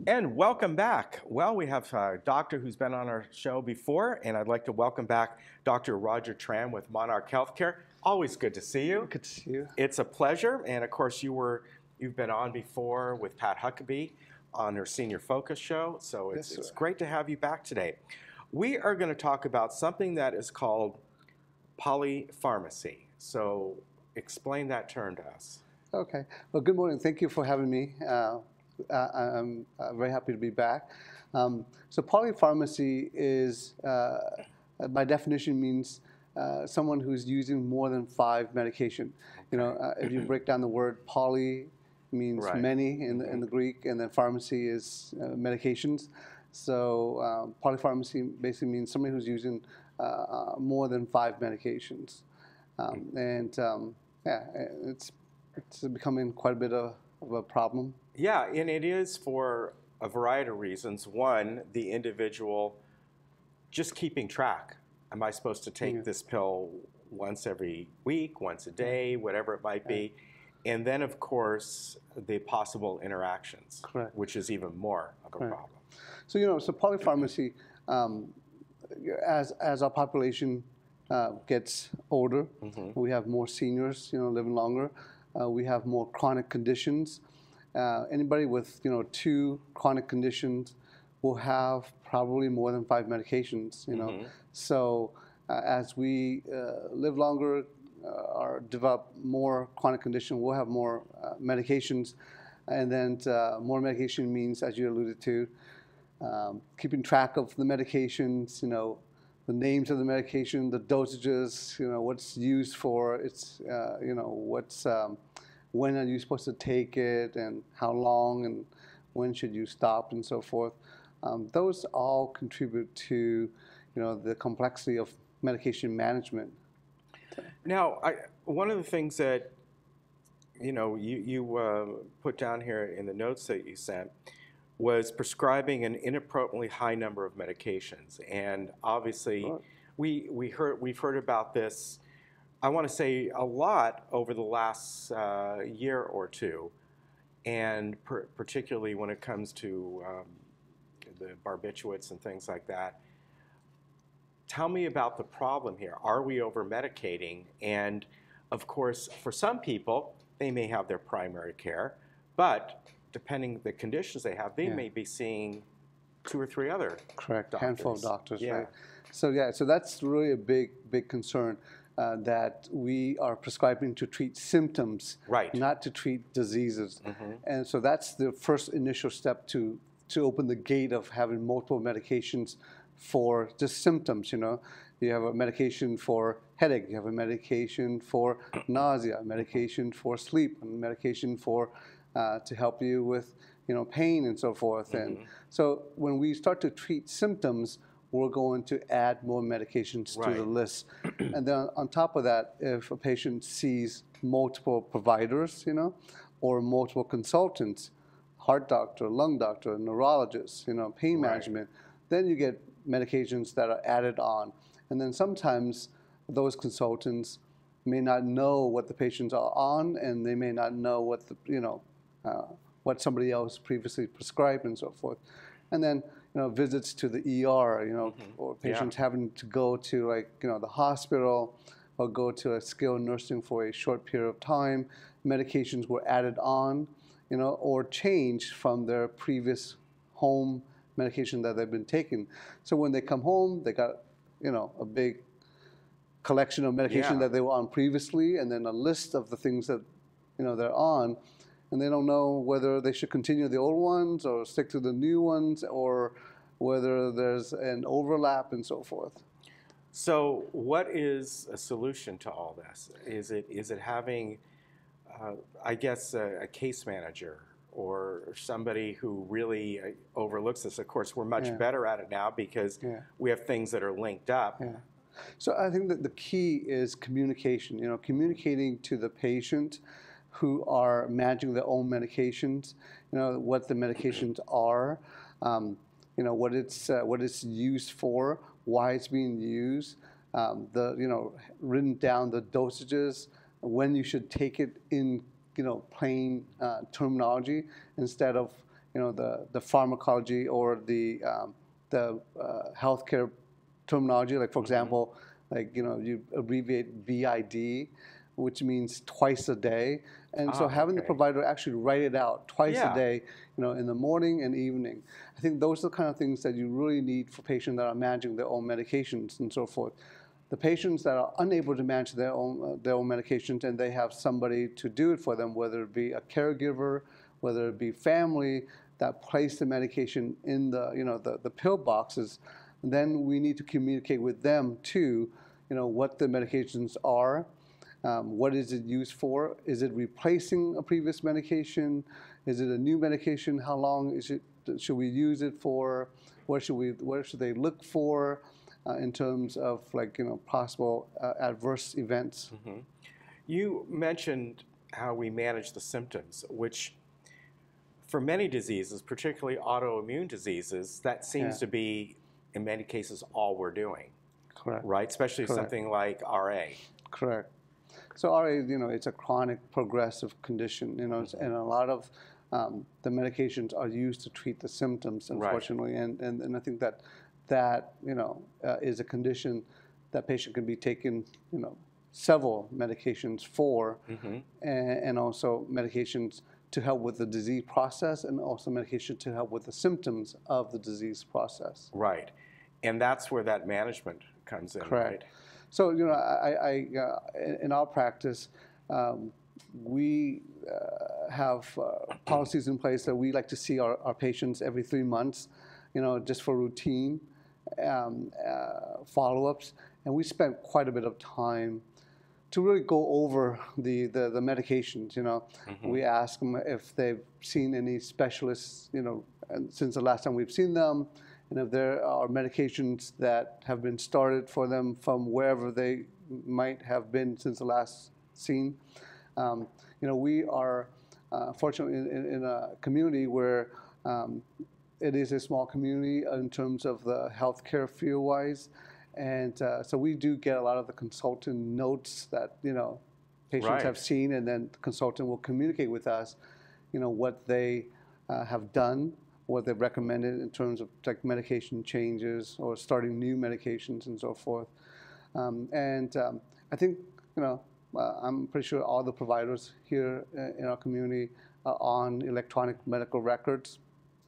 And welcome back. Well, we have a doctor who's been on our show before, and I'd like to welcome back Dr. Roger Tran with Monarch Healthcare. Always good to see you. Good to see you. It's a pleasure, and of course, you've been on before with Pat Huckabee on her Senior Focus show, so it's great to have you back today. We are going to talk about something that is called polypharmacy. So explain that term to us. Okay. Well, good morning. Thank you for having me. I'm very happy to be back. So polypharmacy is, by definition, means someone who's using more than 5 medication. You know, if you break down the word poly, means many in the Greek, and then pharmacy is medications. So polypharmacy basically means somebody who's using more than 5 medications, yeah, it's becoming quite a bit of a problem. Yeah, and it is for a variety of reasons. One, the individual just keeping track. Am I supposed to take this pill once every week, once a day, whatever it might be? And then, of course, the possible interactions, which is even more of a problem. So, you know, so polypharmacy, as our population gets older, we have more seniors, you know, living longer. We have more chronic conditions. Anybody with, you know, 2 chronic conditions will have probably more than 5 medications, you know. So as we live longer or develop more chronic condition, we'll have more medications. And then more medication means, as you alluded to, keeping track of the medications, you know, the names of the medication, the dosages, you know, what's used for, you know, what's, when are you supposed to take it, and how long, and when should you stop, and so forth. Those all contribute to, you know, the complexity of medication management. Now, one of the things that, you know, you put down here in the notes that you sent was prescribing an inappropriately high number of medications, and obviously, we've heard about this. I want to say a lot over the last year or two, and particularly when it comes to the barbiturates and things like that. Tell me about the problem here. Are we over-medicating? And of course, for some people, they may have their primary care, but depending the conditions they have, they may be seeing 2 or 3 other doctors. Handful of doctors, right? So that's really a big concern. That we are prescribing to treat symptoms, not to treat diseases. And so that's the first initial step to open the gate of having multiple medications for just symptoms. You know, you have a medication for headache, you have a medication for nausea, a medication for sleep, and medication for to help you with, you know, pain and so forth. And so when we start to treat symptoms, we're going to add more medications to the list. And then on top of that, if a patient sees multiple providers, you know, or multiple consultants, heart doctor, lung doctor, neurologist, you know, pain management, then you get medications that are added on. And then sometimes those consultants may not know what the patients are on, and they may not know what the, you know, what somebody else previously prescribed and so forth. And then, you know, visits to the ER, you know, or patients having to go to, like, you know, the hospital or go to a skilled nursing for a short period of time. Medications were added on, you know, or changed from their previous home medication that they've been taking. So when they come home, they got, you know, a big collection of medication that they were on previously, and then a list of the things that, you know, they're on. And they don't know whether they should continue the old ones or stick to the new ones, or whether there's an overlap and so forth. So what is a solution to all this? Is it having, I guess, a case manager or somebody who really overlooks this? Of course, we're much better at it now because we have things that are linked up. So I think that the key is communication, you know, communicating to the patient who are managing their own medications, you know, what the medications are, you know, what it's used for, why it's being used, you know, written down the dosages, when you should take it in, you know, plain terminology, instead of, the pharmacology or the healthcare terminology. Like, for example, like, you abbreviate BID, which means twice a day. And so having the provider actually write it out twice a day, in the morning and evening. I think those are the kind of things that you really need for patients that are managing their own medications and so forth. The patients that are unable to manage their own medications and they have somebody to do it for them, whether it be a caregiver, whether it be family that place the medication in the pill boxes, then we need to communicate with them too, what the medications are. What is it used for? Is it replacing a previous medication? Is it a new medication? How long should we use it for? What should they look for in terms of possible adverse events? Mm-hmm. You mentioned how we manage the symptoms, which for many diseases, particularly autoimmune diseases, that seems to be, in many cases, all we're doing. Correct. Right? Especially something like RA. Correct. So RA, it's a chronic progressive condition, and a lot of the medications are used to treat the symptoms, unfortunately. Right. And I think that is a condition that patient can be taken, several medications for, and also medications to help with the disease process, and also medication to help with the symptoms of the disease process. Right. And that's where that management comes in. Correct. Right? So, in our practice, we have policies in place that we like to see our patients every 3 months, just for routine follow-ups. And we spend quite a bit of time to really go over the medications. We ask them if they've seen any specialists, since the last time we've seen them, and if there are medications that have been started for them from wherever they might have been since the last seen. We are fortunately in a community where it is a small community in terms of the healthcare field-wise. And so we do get a lot of the consultant notes that, patients have seen, and then the consultant will communicate with us, what they have done, what they've recommended in terms of medication changes or starting new medications and so forth. I think, I'm pretty sure all the providers here in our community are on electronic medical records.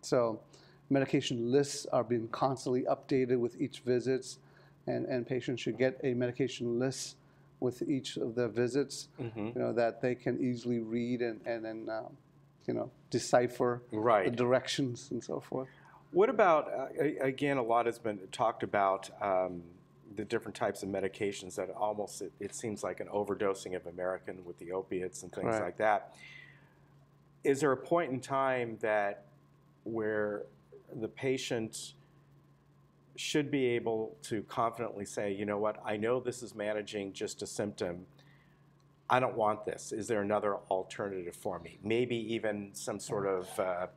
So medication lists are being constantly updated with each visits, and patients should get a medication list with each of their visits, that they can easily read and then decipher the directions and so forth. What about, again, a lot has been talked about the different types of medications that almost, it seems like an overdosing of American with the opiates and things like that. Is there a point in time where the patient should be able to confidently say, you know what, I know this is managing just a symptom. I don't want this. Is there another alternative for me? Maybe even some sort of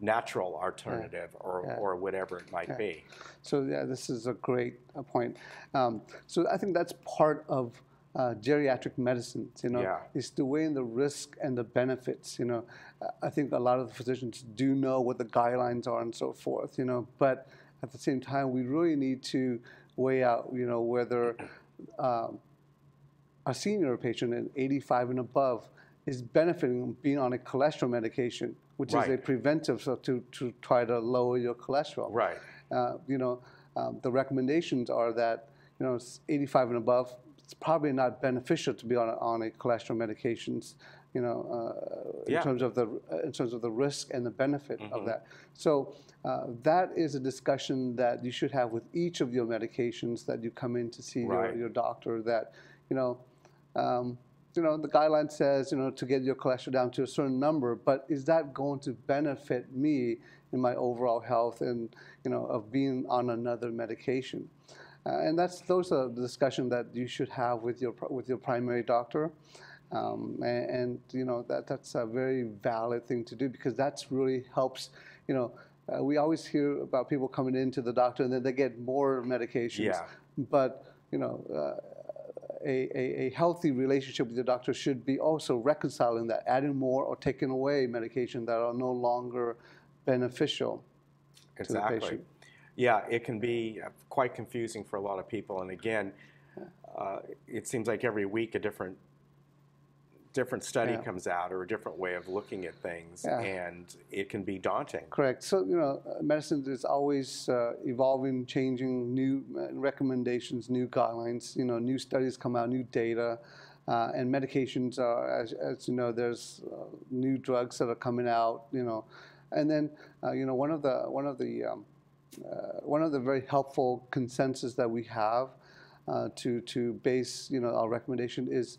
natural alternative or whatever it might be. So this is a great point. So I think that's part of geriatric medicine, is to weigh in the risk and the benefits. I think a lot of the physicians do know what the guidelines are and so forth, but at the same time, we really need to weigh out, whether a senior patient at 85 and above is benefiting from being on a cholesterol medication, which is a preventive, so to try to lower your cholesterol. Right. The recommendations are that 85 and above, it's probably not beneficial to be on a cholesterol medications. In terms of the risk and the benefit of that. So that is a discussion that you should have with each of your medications that you come in to see your doctor. That the guideline says to get your cholesterol down to a certain number, but is that going to benefit me in my overall health and of being on another medication? And those are the discussion that you should have with your primary doctor. That's a very valid thing to do, because that's really helps. We always hear about people coming into the doctor and then they get more medications. Yeah. But a healthy relationship with your doctor should be also reconciling that, adding more or taking away medication that are no longer beneficial to the Exactly. patient. Yeah, it can be quite confusing for a lot of people. And again, it seems like every week a different study comes out or a different way of looking at things, and it can be daunting. Correct. So, medicine is always evolving, changing, new recommendations, new guidelines, new studies come out, new data, and medications are, as you know, there's new drugs that are coming out, and then, one of the very helpful consensus that we have to base, our recommendation is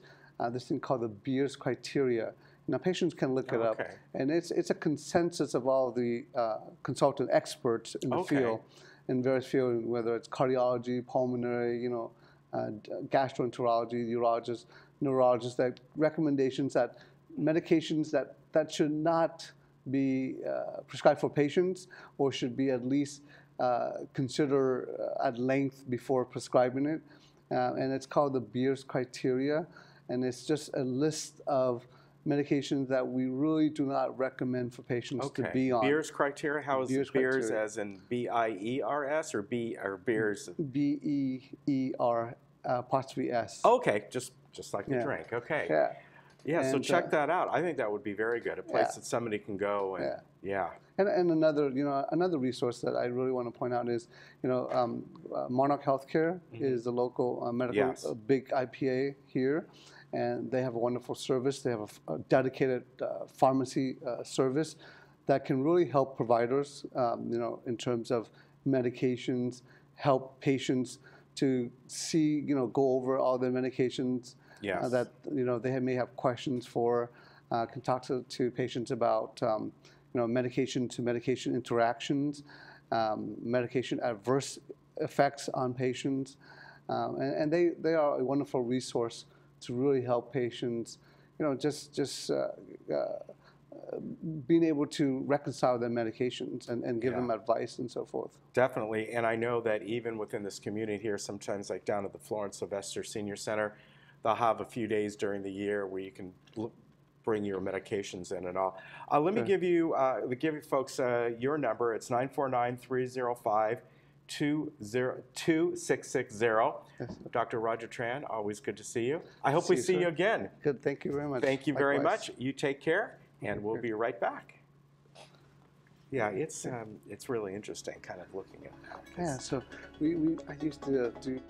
this thing called the Beers criteria. Now, patients can look it up, and it's a consensus of all the consultant experts in the field, in various fields, whether it's cardiology, pulmonary, gastroenterology, urologists, neurologists, that recommendations that medications that should not be prescribed for patients or should be at least consider at length before prescribing it. And it's called the Beers criteria. And it's just a list of medications that we really do not recommend for patients to be on. Beers criteria? How is Beers as in B-I-E-R-S or Beers? B-E-E-R apostrophe S. Okay, just like the drink. Okay. Yeah. Yeah, so check that out. I think that would be very good. A place that somebody can go and And another resource that I really want to point out is, Monarch Healthcare is the local medical big IPA here, and they have a wonderful service. They have a dedicated pharmacy service that can really help providers, in terms of medications, help patients to see, go over all their medications that they may have questions for. Can talk to patients about medication to medication interactions, medication adverse effects on patients, and they are a wonderful resource to really help patients, just being able to reconcile their medications and give them advice and so forth. Definitely, and I know that even within this community here, sometimes like down at the Florence Sylvester Senior Center, they'll have a few days during the year where you can bring your medications in and all. Let me give you folks your number. It's 949-305-2660. Dr. Roger Tran, always good to see you. I hope we see you again. Good, thank you very much. Thank you very much. You take care, and we'll be right back. Yeah, it's really interesting kind of looking at that. Yeah, so I used to do